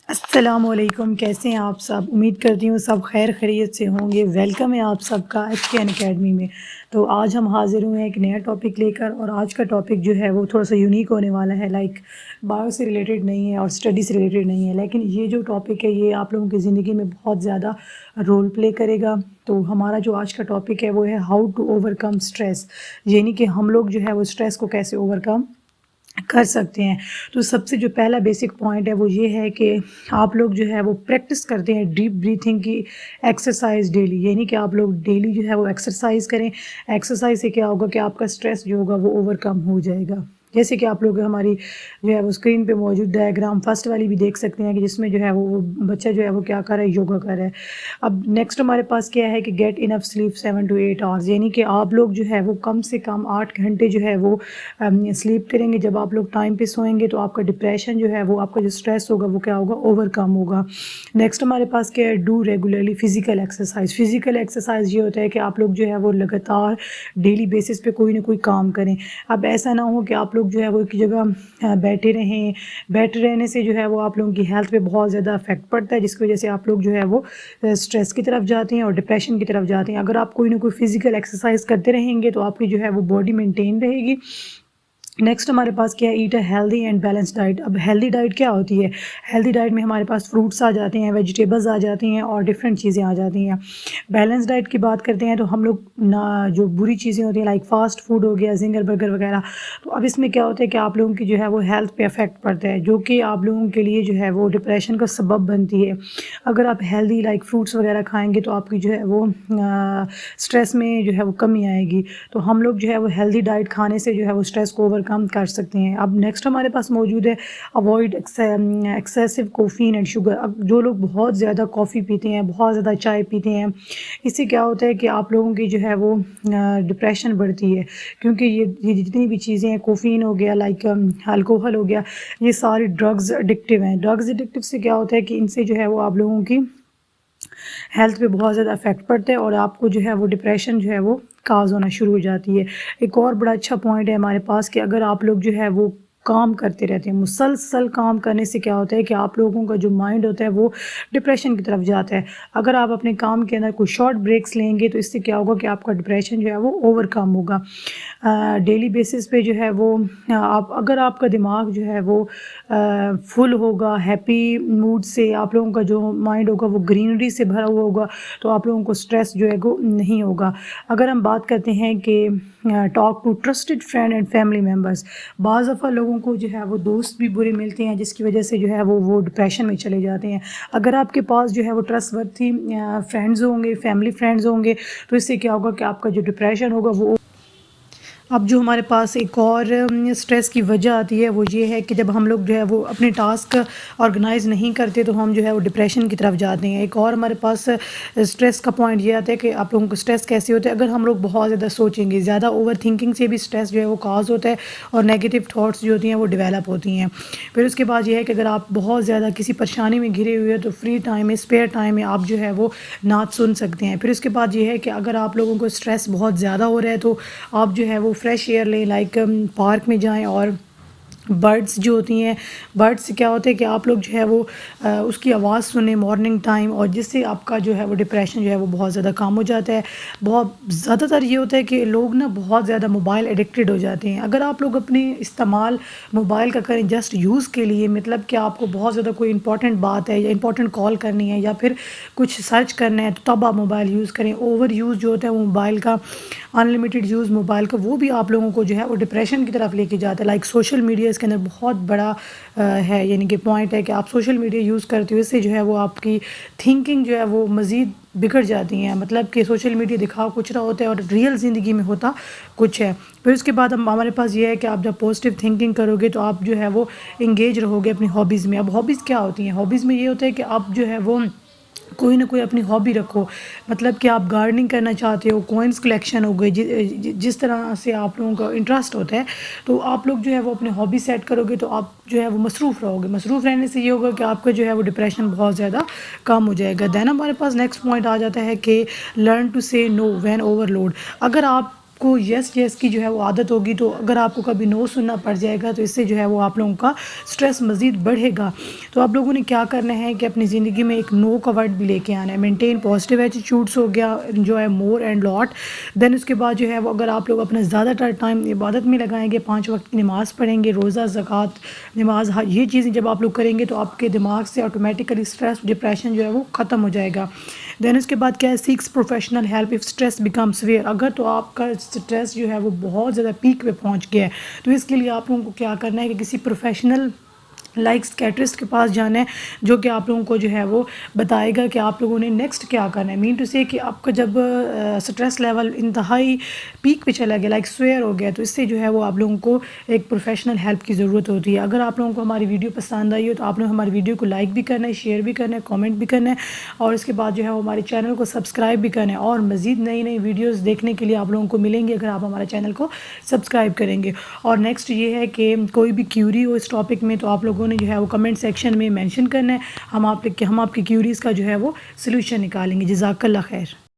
السلام علیکم، کیسے ہیں آپ سب؟ امید کرتی ہوں سب خیر خیریت سے ہوں گے۔ ویلکم ہے آپ سب کا ایچ کے این اکیڈمی میں۔ تو آج ہم حاضر ہوئے ہیں ایک نیا ٹاپک لے کر، اور آج کا ٹاپک جو ہے وہ تھوڑا سا یونیک ہونے والا ہے، بایو سے ریلیٹڈ نہیں ہے اور اسٹڈی سے ریلیٹڈ نہیں ہے، لیکن یہ جو ٹاپک ہے یہ آپ لوگوں کی زندگی میں بہت زیادہ رول پلے کرے گا۔ تو ہمارا جو آج کا ٹاپک ہے وہ ہے how to overcome stress, یعنی کہ ہم لوگ جو ہے وہ اسٹریس کو کیسے اوور کم کر سکتے ہیں۔ تو سب سے جو پہلا بیسک پوائنٹ ہے وہ یہ ہے کہ آپ لوگ جو ہے وہ پریکٹس کرتے ہیں ڈیپ بریتھنگ کی ایکسرسائز ڈیلی، یعنی کہ آپ لوگ ڈیلی جو ہے وہ ایکسرسائز کریں۔ ایکسرسائز سے کیا ہوگا کہ آپ کا اسٹریس جو ہوگا وہ اوور کم ہو جائے گا۔ جیسے کہ آپ لوگ ہماری جو ہے وہ اسکرین پہ موجود ڈائیگرام فرسٹ والی بھی دیکھ سکتے ہیں کہ جس میں جو ہے وہ بچہ جو ہے وہ کیا کر رہا ہے، یوگا کر رہا ہے۔ اب نیکسٹ ہمارے پاس کیا ہے کہ get enough slip 7 to 8 hours، یعنی کہ آپ لوگ جو ہے وہ کم سے کم 8 گھنٹے جو ہے وہ سلیپ کریں گے۔ جب آپ لوگ ٹائم پہ سوئیں گے تو آپ کا ڈپریشن جو ہے وہ، آپ کا جو اسٹریس ہوگا وہ کیا ہوگا، اوور کم ہوگا۔ نیکسٹ ہمارے پاس کیا ہے، do regularly physical exercise. Physical exercise یہ ہوتا ہے کہ آپ لوگ جو ہے وہ لگاتار ڈیلی بیسس پہ کوئی نہ کوئی کام کریں۔ اب ایسا نہ ہو کہ آپ لوگ جو ہے وہ ایک جگہ بیٹھے رہیں۔ بیٹھے رہنے سے جو ہے وہ آپ لوگوں کی ہیلتھ پہ بہت زیادہ افیکٹ پڑتا ہے، جس کی وجہ سے آپ لوگ جو ہے وہ اسٹریس کی طرف جاتے ہیں اور ڈپریشن کی طرف جاتے ہیں۔ اگر آپ کوئی نہ کوئی فزیکل ایکسرسائز کرتے رہیں گے تو آپ کی جو ہے وہ باڈی مینٹین رہے گی۔ نیکسٹ ہمارے پاس کیا ہے، eat a healthy and balance diet. اب ہیلدی ڈائٹ کیا ہوتی ہے؟ ہیلدی ڈائٹ میں ہمارے پاس فروٹس آ جاتے ہیں، ویجیٹیبلز آ جاتی ہیں اور ڈفرینٹ چیزیں آ جاتی ہیں۔ بیلنس ڈائٹ کی بات کرتے ہیں تو ہم لوگ جو بری چیزیں ہوتی ہیں لائک فاسٹ فوڈ ہو گیا، زنگر برگر وغیرہ، تو اب اس میں کیا ہوتا ہے کہ آپ لوگوں کی جو ہے وہ ہیلتھ پہ افیکٹ پڑتا ہے، جو کہ آپ لوگوں کے لیے جو ہے وہ ڈپریشن کا سبب بنتی ہے۔ اگر آپ ہیلدی لائک فروٹس وغیرہ کھائیں گے تو آپ کی جو ہے وہ اسٹریس میں جو ہے وہ کمی آئے گی۔ تو ہم لوگ جو ہے وہ ہیلدی ڈائٹ کھانے سے جو ہے وہ اسٹریس کو اوور کم کر سکتے ہیں۔ اب نیکسٹ ہمارے پاس موجود ہے اوائڈ ایکسیسو کافین اینڈ شوگر۔ اب جو لوگ بہت زیادہ کافی پیتے ہیں، بہت زیادہ چائے پیتے ہیں، اس سے کیا ہوتا ہے کہ آپ لوگوں کی جو ہے وہ ڈپریشن بڑھتی ہے، کیونکہ یہ جتنی بھی چیزیں ہیں، کافین ہو گیا، لائک الکوہل ہو گیا، یہ ساری ڈرگز اڈکٹیو ہیں۔ ڈرگز اڈکٹیو سے کیا ہوتا ہے کہ ان سے جو ہے وہ آپ لوگوں کی ہیلتھ پہ بہت زیادہ افیکٹ پڑتا ہے اور آپ کو جو ہے وہ ڈپریشن جو ہے وہ کاز ہونا شروع ہو جاتی ہے۔ ایک اور بڑا اچھا پوائنٹ ہے ہمارے پاس کہ اگر آپ لوگ جو ہے وہ کام کرتے رہتے ہیں، مسلسل کام کرنے سے کیا ہوتا ہے کہ آپ لوگوں کا جو مائنڈ ہوتا ہے وہ ڈپریشن کی طرف جاتا ہے۔ اگر آپ اپنے کام کے اندر کوئی شارٹ بریکس لیں گے تو اس سے کیا ہوگا کہ آپ کا ڈپریشن جو ہے وہ اوور کم ہوگا۔ ڈیلی بیسس پہ جو ہے وہ اگر آپ کا دماغ جو ہے وہ فل ہوگا، ہیپی موڈ سے، آپ لوگوں کا جو مائنڈ ہوگا وہ گرینری سے بھرا ہوا ہوگا، تو آپ لوگوں کو اسٹریس جو ہے وہ نہیں ہوگا۔ اگر ہم بات کرتے ہیں کہ talk to trusted friend and family members, بعض دفعہ لوگوں کو جو ہے وہ دوست بھی برے ملتے ہیں، جس کی وجہ سے جو ہے وہ ڈپریشن میں چلے جاتے ہیں۔ اگر آپ کے پاس جو ہے وہ ٹرسٹ ورتھی فرینڈز ہوں گے، فیملی فرینڈز ہوں گے، تو اس سے کیا ہوگا کہ آپ کا جو ڈپریشن ہوگا وہ۔ اب جو ہمارے پاس ایک اور اسٹریس کی وجہ آتی ہے وہ یہ ہے کہ جب ہم لوگ جو ہے وہ اپنے ٹاسک آرگنائز نہیں کرتے تو ہم جو ہے وہ ڈپریشن کی طرف جاتے ہیں۔ ایک اور ہمارے پاس اسٹریس کا پوائنٹ یہ آتا ہے کہ آپ لوگوں کو اسٹریس کیسے ہوتا ہے، اگر ہم لوگ بہت زیادہ سوچیں گے، زیادہ اوور تھنکنگ سے بھی اسٹریس جو ہے وہ کاز ہوتا ہے اور نیگیٹو تھاٹس جو ہوتی ہیں وہ ڈیولپ ہوتی ہیں۔ پھر اس کے بعد یہ ہے کہ اگر آپ بہت زیادہ کسی پریشانی میں گھرے ہوئے ہیں تو فری ٹائم میں، اسپیئر ٹائم میں آپ جو ہے وہ نعت سن سکتے ہیں۔ پھر اس کے بعد یہ ہے کہ اگر آپ لوگوں کو اسٹریس بہت زیادہ ہو رہا ہے تو آپ جو ہے وہ فریش ایئر لیں، لائک پارک میں جائیں اور برڈس جو ہوتی ہیں، برڈ سے کیا ہوتا ہے کہ آپ لوگ جو ہے وہ اس کی آواز سنیں مارننگ ٹائم، اور جس سے آپ کا جو ہے وہ ڈپریشن جو ہے وہ بہت زیادہ کم ہو جاتا ہے۔ بہت زیادہ تر یہ ہوتا ہے کہ لوگ نا بہت زیادہ موبائل ایڈکٹڈ ہو جاتے ہیں۔ اگر آپ لوگ اپنے استعمال موبائل کا کریں جسٹ یوز کے لیے، مطلب کہ آپ کو بہت زیادہ کوئی امپورٹنٹ بات ہے یا امپورٹنٹ کال کرنی ہے یا پھر کچھ سرچ کرنا ہے، تو تب آپ موبائل یوز کریں۔ اوور یوز جو ہوتا ہے وہ موبائل کا، انلمیٹڈ یوز موبائل کا، وہ بھی آپ لوگوں کو جو ہے وہ ڈپریشن کی طرف لے کے جاتا ہے۔ لائک سوشل میڈیا اس کے اندر بہت بڑا ہے، یعنی کہ پوائنٹ ہے کہ آپ سوشل میڈیا یوز کرتے ہو، اس سے جو ہے وہ آپ کی تھنکنگ جو ہے وہ مزید بگڑ جاتی ہیں۔ مطلب کہ سوشل میڈیا دکھاؤ کچھ رہا ہوتا ہے اور ریئل زندگی میں ہوتا کچھ ہے۔ پھر اس کے بعد ہمارے پاس یہ ہے کہ آپ جب پازیٹیو تھنکنگ کرو گے تو آپ جو ہے وہ انگیج رہو گے اپنی ہابیز میں۔ اب ہابیز کیا ہوتی ہیں؟ ہابیز میں یہ ہوتا ہے کہ آپ جو ہے وہ کوئی نہ کوئی اپنی ہابی رکھو، مطلب کہ آپ گارڈننگ کرنا چاہتے ہو، کوئنس کلیکشن ہو گئی، جس طرح سے آپ لوگوں کا انٹرسٹ ہوتا ہے، تو آپ لوگ جو ہے وہ اپنے ہابی سیٹ کرو گے تو آپ جو ہے وہ مصروف رہو گے۔ مصروف رہنے سے یہ ہوگا کہ آپ کا جو ہے وہ ڈپریشن بہت زیادہ کم ہو جائے گا۔ دین ہمارے پاس نیکسٹ پوائنٹ آ جاتا ہے کہ لرن ٹو سے نو وین اوور لوڈ۔ اگر آپ کو یس یس کی جو ہے وہ عادت ہوگی تو اگر آپ کو کبھی نو سننا پڑ جائے گا تو اس سے جو ہے وہ آپ لوگوں کا سٹریس مزید بڑھے گا. تو آپ لوگوں نے کیا کرنا ہے کہ اپنی زندگی میں ایک نو کا ورڈ بھی لے کے آنا ہے. مینٹین پازیٹیو ایٹیٹیوڈس ہو گیا, انجوائے مور اینڈ لاٹ. دین اس کے بعد جو ہے وہ اگر آپ لوگ اپنا زیادہ تر ٹائم عبادت میں لگائیں گے, 5 وقت کی نماز پڑھیں گے, روزہ, زکوٰۃ, نماز, یہ چیزیں جب آپ لوگ کریں گے تو آپ کے دماغ سے آٹومیٹیکلی اسٹریس, ڈپریشن جو ہے وہ ختم ہو جائے گا. دین اس کے بعد کیا ہے, seek professional help if stress become severe. اگر تو آپ کا اسٹریس جو ہے وہ بہت زیادہ پیک پہ پہنچ گیا ہے تو اس کے لیے آپ لوگوں کو کیا کرنا ہے کہ کسی پروفیشنل لائک سکیٹرسٹ کے پاس جانا ہے جو کہ آپ لوگوں کو جو ہے وہ بتائے گا کہ آپ لوگوں نے نیکسٹ کیا کرنا ہے. مین ٹو سے کہ آپ کا جب سٹریس لیول انتہائی پیک پہ چلا گیا, لائک سویئر ہو گیا, تو اس سے جو ہے وہ آپ لوگوں کو ایک پروفیشنل ہیلپ کی ضرورت ہوتی ہے. اگر آپ لوگوں کو ہماری ویڈیو پسند آئی ہو تو آپ لوگ ہماری ویڈیو کو لائک بھی کرنا ہے, شیئر بھی کرنا ہے, کامنٹ بھی کرنا ہے, اور اس کے بعد جو ہے وہ ہمارے چینل کو سبسکرائب بھی کرنا ہے. اور مزید نئی نئی ویڈیوز دیکھنے کے لیے آپ لوگوں کو ملیں گے اگر آپ ہمارے چینل کو سبسکرائب کریں گے. اور نیکسٹ یہ ہے کہ کوئی بھی کیوری ہو اس ٹاپک میں تو آپ لوگوں نے جو ہے وہ کمنٹ سیکشن میں مینشن کرنا ہے, ہم آپ کی کیوریز کا جو ہے وہ سلوشن نکالیں گے. جزاک اللہ خیر.